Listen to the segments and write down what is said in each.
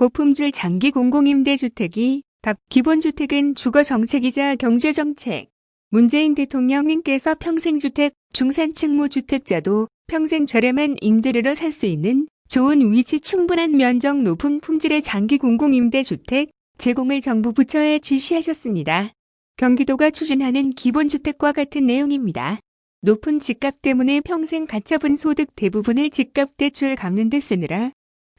고품질 장기 공공임대주택이 답. 기본주택은 주거정책이자 경제정책. 문재인 대통령님께서 평생주택, 중산층무주택자도 평생 저렴한 임대료로 살 수 있는 좋은 위치 충분한 면적 높은 품질의 장기 공공임대주택 제공을 정부 부처에 지시하셨습니다. 경기도가 추진하는 기본주택과 같은 내용입니다. 높은 집값 때문에 평생 가처분 소득 대부분을 집값 대출 갚는 데 쓰느라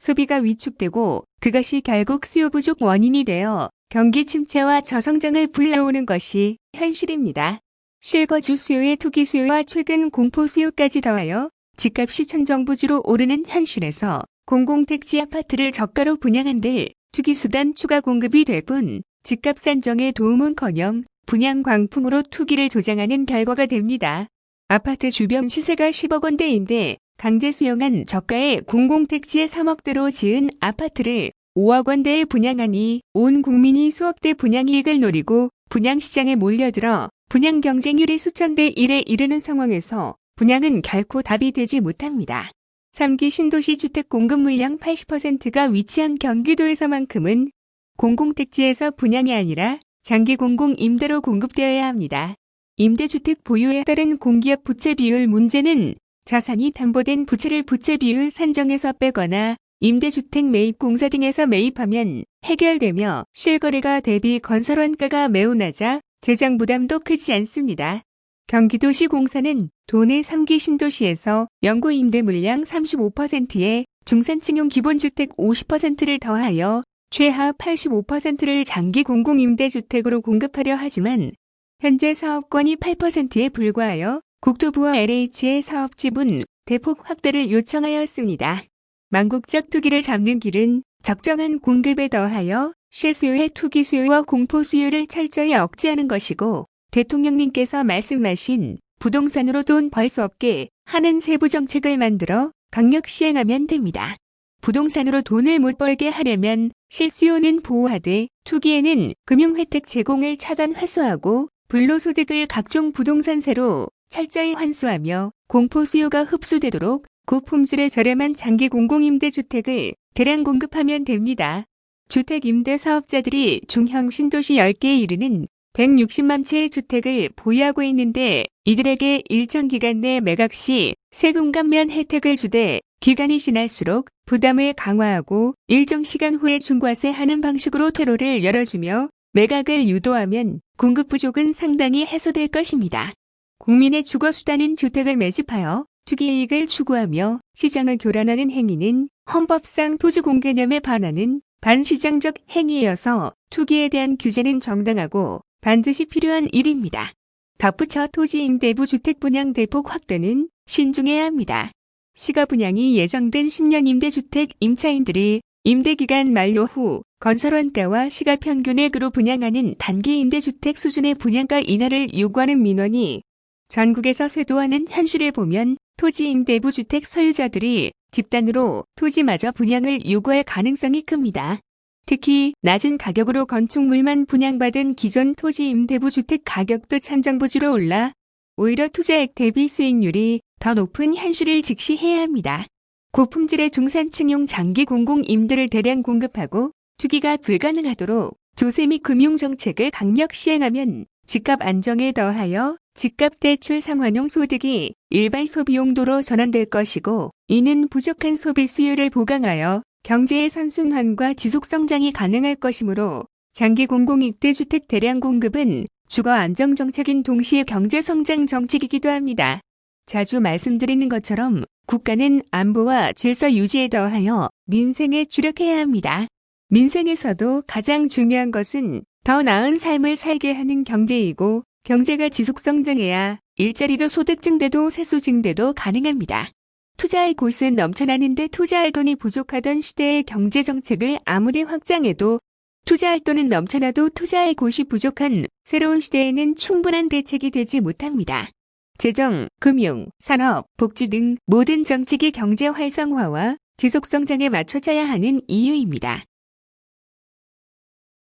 소비가 위축되고 그것이 결국 수요 부족 원인이 되어 경기 침체와 저성장을 불러오는 것이 현실입니다. 실거주 수요의 투기 수요와 최근 공포 수요까지 더하여 집값이 천정부지로 오르는 현실에서 공공택지 아파트를 저가로 분양한들 투기수단 추가 공급이 될 뿐 집값 산정에 도움은커녕 분양 광풍으로 투기를 조장하는 결과가 됩니다. 아파트 주변 시세가 10억 원대인데 강제 수용한 저가의 공공택지에 3억대로 지은 아파트를 5억 원대에 분양하니 온 국민이 수억대 분양이익을 노리고 분양시장에 몰려들어 분양 경쟁률이 수천 대 1에 이르는 상황에서 분양은 결코 답이 되지 못합니다. 3기 신도시 주택 공급 물량 80%가 위치한 경기도에서만큼은 공공택지에서 분양이 아니라 장기 공공임대로 공급되어야 합니다. 임대주택 보유에 따른 공기업 부채 비율 문제는 자산이 담보된 부채를 부채 비율 산정에서 빼거나 임대주택 매입공사 등에서 매입하면 해결되며 실거래가 대비 건설원가가 매우 낮아 재정 부담도 크지 않습니다. 경기도시공사는 도내 3기 신도시에서 연구 임대 물량 35%에 중산층용 기본주택 50%를 더하여 최하 85%를 장기 공공임대주택으로 공급하려 하지만 현재 사업권이 8%에 불과하여 국토부와 LH의 사업 지분 대폭 확대를 요청하였습니다. 망국적 투기를 잡는 길은 적정한 공급에 더하여 실수요의 투기 수요와 공포 수요를 철저히 억제하는 것이고 대통령님께서 말씀하신 부동산으로 돈 벌 수 없게 하는 세부 정책을 만들어 강력 시행하면 됩니다. 부동산으로 돈을 못 벌게 하려면 실수요는 보호하되 투기에는 금융혜택 제공을 차단 회수하고 불로소득을 각종 부동산세로 철저히 환수하며 공포 수요가 흡수되도록 고품질의 저렴한 장기 공공임대주택을 대량 공급하면 됩니다. 주택임대사업자들이 중형 신도시 10개에 이르는 160만 채의 주택을 보유하고 있는데 이들에게 일정 기간 내 매각 시 세금 감면 혜택을 주되 기간이 지날수록 부담을 강화하고 일정 시간 후에 중과세하는 방식으로 퇴로를 열어주며 매각을 유도하면 공급 부족은 상당히 해소될 것입니다. 국민의 주거수단인 주택을 매집하여 투기이익을 추구하며 시장을 교란하는 행위는 헌법상 토지공개념에 반하는 반시장적 행위여서 투기에 대한 규제는 정당하고 반드시 필요한 일입니다. 덧붙여 토지임대부 주택 분양 대폭 확대는 신중해야 합니다. 시가 분양이 예정된 10년 임대주택 임차인들이 임대기간 만료 후 건설원가와 시가 평균액으로 분양하는 단기 임대주택 수준의 분양가 인하를 요구하는 민원이 전국에서 쇄도하는 현실을 보면 토지 임대부 주택 소유자들이 집단으로 토지마저 분양을 요구할 가능성이 큽니다. 특히 낮은 가격으로 건축물만 분양받은 기존 토지 임대부 주택 가격도 천정부지로 올라 오히려 투자액 대비 수익률이 더 높은 현실을 직시해야 합니다. 고품질의 중산층용 장기 공공임대를 대량 공급하고 투기가 불가능하도록 조세 및 금융정책을 강력 시행하면 집값 안정에 더하여 집값 대출 상환용 소득이 일반 소비용도로 전환될 것이고 이는 부족한 소비 수요를 보강하여 경제의 선순환과 지속성장이 가능할 것이므로 장기 공공임대주택 대량 공급은 주거 안정 정책인 동시에 경제성장 정책이기도 합니다. 자주 말씀드리는 것처럼 국가는 안보와 질서 유지에 더하여 민생에 주력해야 합니다. 민생에서도 가장 중요한 것은 더 나은 삶을 살게 하는 경제이고 경제가 지속성장해야 일자리도 소득 증대도 세수 증대도 가능합니다. 투자할 곳은 넘쳐나는데 투자할 돈이 부족하던 시대의 경제정책을 아무리 확장해도 투자할 돈은 넘쳐나도 투자할 곳이 부족한 새로운 시대에는 충분한 대책이 되지 못합니다. 재정, 금융, 산업, 복지 등 모든 정책이 경제 활성화와 지속성장에 맞춰져야 하는 이유입니다.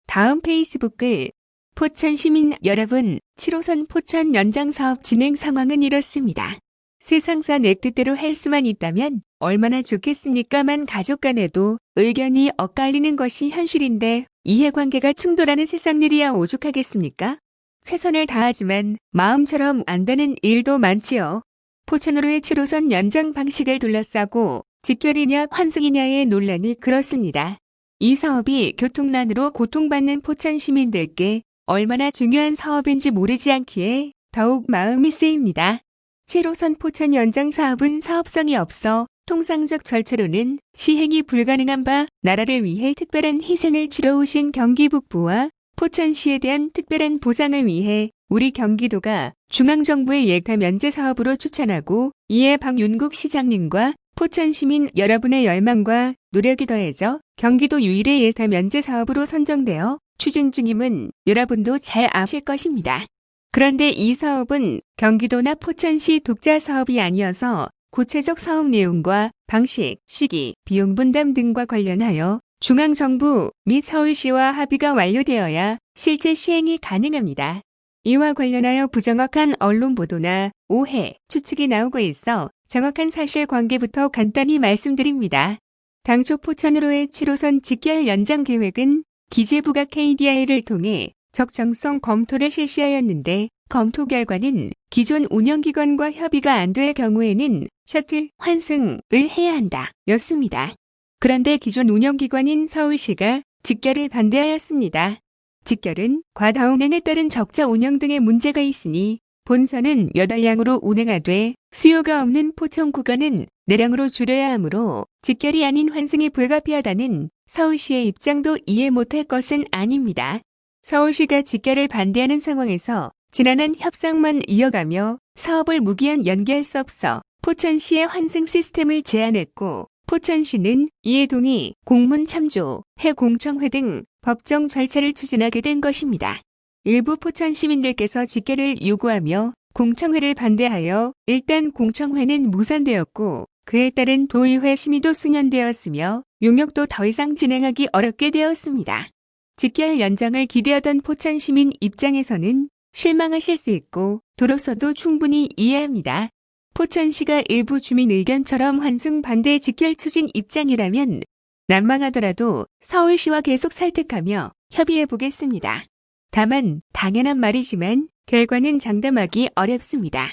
다음 페이스북 글 포천 시민 여러분, 7호선 포천 연장 사업 진행 상황은 이렇습니다. 세상사 내 뜻대로 할 수만 있다면 얼마나 좋겠습니까만 가족 간에도 의견이 엇갈리는 것이 현실인데 이해관계가 충돌하는 세상일이야 오죽하겠습니까? 최선을 다하지만 마음처럼 안 되는 일도 많지요. 포천으로의 7호선 연장 방식을 둘러싸고 직결이냐 환승이냐의 논란이 그렇습니다. 이 사업이 교통난으로 고통받는 포천 시민들께 얼마나 중요한 사업인지 모르지 않기에 더욱 마음이 쓰입니다. 7호선 포천 연장 사업은 사업성이 없어 통상적 절차로는 시행이 불가능한 바 나라를 위해 특별한 희생을 치러오신 경기 북부와 포천시에 대한 특별한 보상을 위해 우리 경기도가 중앙정부의 예타 면제 사업으로 추천하고 이에 박윤국 시장님과 포천시민 여러분의 열망과 노력이 더해져 경기도 유일의 예타 면제 사업으로 선정되어 추진 중임은 여러분도 잘 아실 것입니다. 그런데 이 사업은 경기도나 포천시 독자 사업이 아니어서 구체적 사업 내용과 방식, 시기, 비용 분담 등과 관련하여 중앙정부 및 서울시와 합의가 완료되어야 실제 시행이 가능합니다. 이와 관련하여 부정확한 언론 보도나 오해, 추측이 나오고 있어 정확한 사실관계부터 간단히 말씀드립니다. 당초 포천으로의 7호선 직결 연장 계획은 기재부가 KDI를 통해 적정성 검토를 실시하였는데 검토 결과는 기존 운영기관과 협의가 안 될 경우에는 셔틀 환승을 해야 한다 였습니다. 그런데 기존 운영기관인 서울시가 직결을 반대하였습니다. 직결은 과다 운행에 따른 적자 운영 등의 문제가 있으니 본선은 8량으로 운행하되 수요가 없는 포천 구간은 4량으로 줄여야 하므로 직결이 아닌 환승이 불가피하다는 서울시의 입장도 이해 못할 것은 아닙니다. 서울시가 직결을 반대하는 상황에서 지난한 협상만 이어가며 사업을 무기한 연기할 수 없어 포천시의 환승 시스템을 제안했고 포천시는 이에 동의 공문 참조, 해공청회 등 법정 절차를 추진하게 된 것입니다. 일부 포천 시민들께서 직결을 요구하며 공청회를 반대하여 일단 공청회는 무산되었고 그에 따른 도의회 심의도 수년되었으며 용역도 더 이상 진행하기 어렵게 되었습니다. 직결 연장을 기대하던 포천 시민 입장에서는 실망하실 수 있고 도로서도 충분히 이해합니다. 포천시가 일부 주민 의견처럼 환승 반대 직결 추진 입장이라면 난망하더라도 서울시와 계속 설득하며 협의해 보겠습니다. 다만 당연한 말이지만 결과는 장담하기 어렵습니다.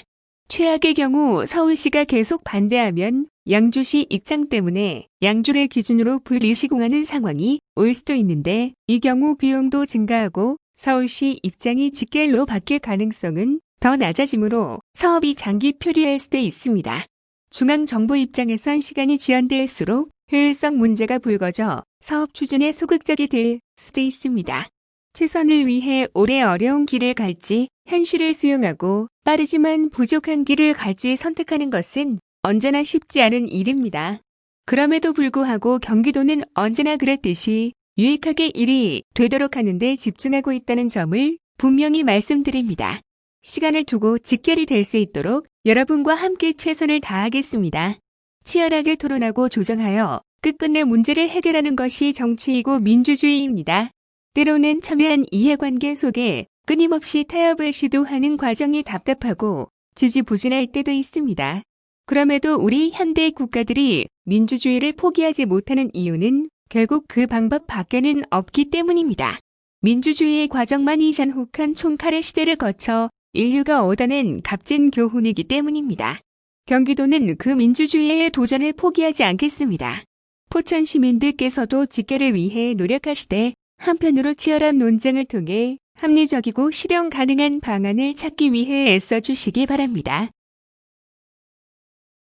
최악의 경우 서울시가 계속 반대하면 양주시 입장 때문에 양주를 기준으로 불이시공하는 상황이 올 수도 있는데 이 경우 비용도 증가하고 서울시 입장이 직결로 바뀔 가능성은 더 낮아지므로 사업이 장기 표류할 수도 있습니다. 중앙정부 입장에선 시간이 지연될수록 효율성 문제가 불거져 사업 추진에 소극적이 될 수도 있습니다. 최선을 위해 올해 어려운 길을 갈지 현실을 수용하고 빠르지만 부족한 길을 갈지 선택하는 것은 언제나 쉽지 않은 일입니다. 그럼에도 불구하고 경기도는 언제나 그랬듯이 유익하게 일이 되도록 하는 데 집중하고 있다는 점을 분명히 말씀드립니다. 시간을 두고 직결이 될 수 있도록 여러분과 함께 최선을 다하겠습니다. 치열하게 토론하고 조정하여 끝끝내 문제를 해결하는 것이 정치이고 민주주의입니다. 때로는 첨예한 이해관계 속에 끊임없이 타협을 시도하는 과정이 답답하고 지지부진할 때도 있습니다. 그럼에도 우리 현대 국가들이 민주주의를 포기하지 못하는 이유는 결국 그 방법 밖에는 없기 때문입니다. 민주주의의 과정만이 잔혹한 총칼의 시대를 거쳐 인류가 얻어낸 값진 교훈이기 때문입니다. 경기도는 그 민주주의의 도전을 포기하지 않겠습니다. 포천 시민들께서도 직결을 위해 노력하시되 한편으로 치열한 논쟁을 통해 합리적이고 실현 가능한 방안을 찾기 위해 애써주시기 바랍니다.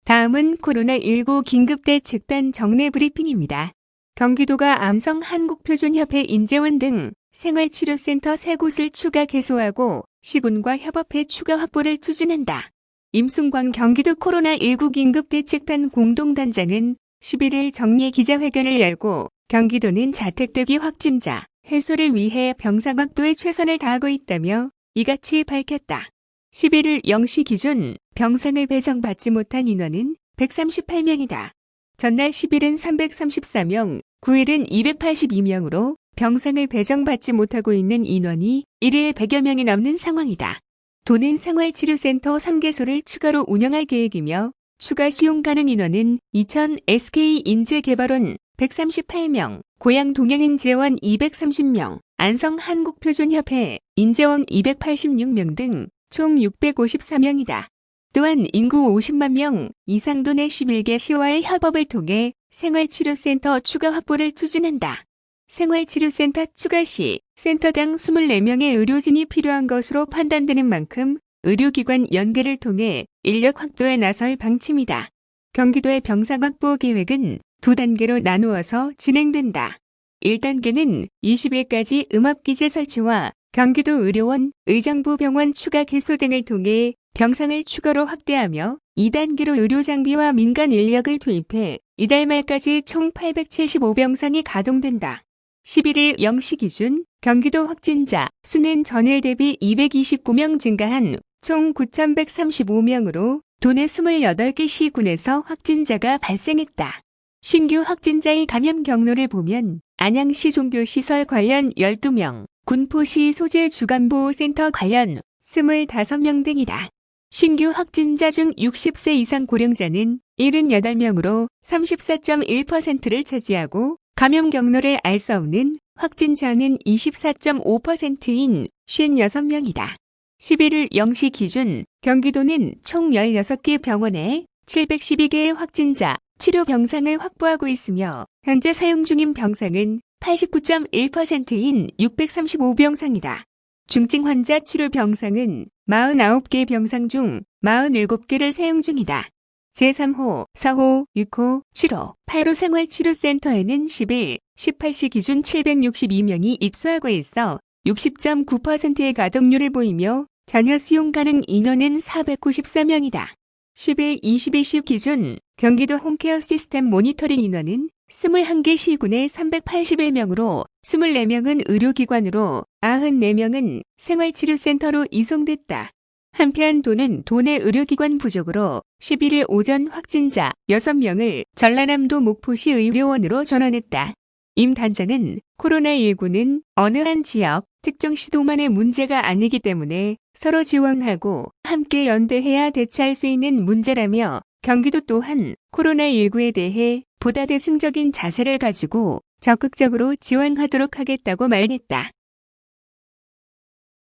다음은 코로나19 긴급대책단 정례 브리핑입니다. 경기도가 암성 한국표준협회 인재원 등 생활치료센터 3곳을 추가 개소하고 시군과 협업해 추가 확보를 추진한다. 임순광 경기도 코로나19 긴급대책단 공동단장은 11일 정례 기자회견을 열고 경기도는 자택대기 확진자 해소를 위해 병상 확보에 최선을 다하고 있다며 이같이 밝혔다. 11일 0시 기준 병상을 배정받지 못한 인원은 138명이다. 전날 10일은 334명, 9일은 282명으로 병상을 배정받지 못하고 있는 인원이 1일 100여 명이 넘는 상황이다. 도는 생활치료센터 3개소를 추가로 운영할 계획이며 추가 시용 가능 인원은 이천 SK인재개발원 138명, 고양 동양인재원 230명, 안성 한국표준협회 인재원 286명 등 총 654명이다. 또한 인구 50만 명 이상 도내 11개 시와의 협업을 통해 생활치료센터 추가 확보를 추진한다. 생활치료센터 추가 시 센터당 24명의 의료진이 필요한 것으로 판단되는 만큼 의료기관 연계를 통해 인력 확보에 나설 방침이다. 경기도의 병상 확보 계획은 두 단계로 나누어서 진행된다. 1단계는 20일까지 음압기제 설치와 경기도 의료원, 의정부 병원 추가 개소 등을 통해 병상을 추가로 확대하며 2단계로 의료장비와 민간 인력을 투입해 이달 말까지 총 875병상이 가동된다. 11일 0시 기준 경기도 확진자 수는 전일 대비 229명 증가한 총 9,135명으로 도내 28개 시군에서 확진자가 발생했다. 신규 확진자의 감염 경로를 보면 안양시 종교시설 관련 12명, 군포시 소재 주간보호센터 관련 25명 등이다. 신규 확진자 중 60세 이상 고령자는 78명으로 34.1%를 차지하고 감염 경로를 알 수 없는 확진자는 24.5%인 56명이다. 11일 0시 기준 경기도는 총 16개 병원에 712개의 확진자 치료 병상을 확보하고 있으며 현재 사용 중인 병상은 89.1%인 635병상이다. 중증 환자 치료 병상은 49개 병상 중 47개를 사용 중이다. 제3호, 4호, 6호, 7호, 8호 생활치료센터에는 10일, 18시 기준 762명이 입소하고 있어 60.9%의 가동률을 보이며 잔여 수용 가능 인원은 494명이다. 10일 22시 기준 경기도 홈케어 시스템 모니터링 인원은 21개 시군에 381명으로 24명은 의료기관으로 94명은 생활치료센터로 이송됐다. 한편 도는 도내 의료기관 부족으로 11일 오전 확진자 6명을 전라남도 목포시 의료원으로 전환했다. 임 단장은 코로나19는 어느 한 지역, 특정 시도만의 문제가 아니기 때문에 서로 지원하고 함께 연대해야 대처할 수 있는 문제라며 경기도 또한 코로나19에 대해 보다 대승적인 자세를 가지고 적극적으로 지원하도록 하겠다고 말했다.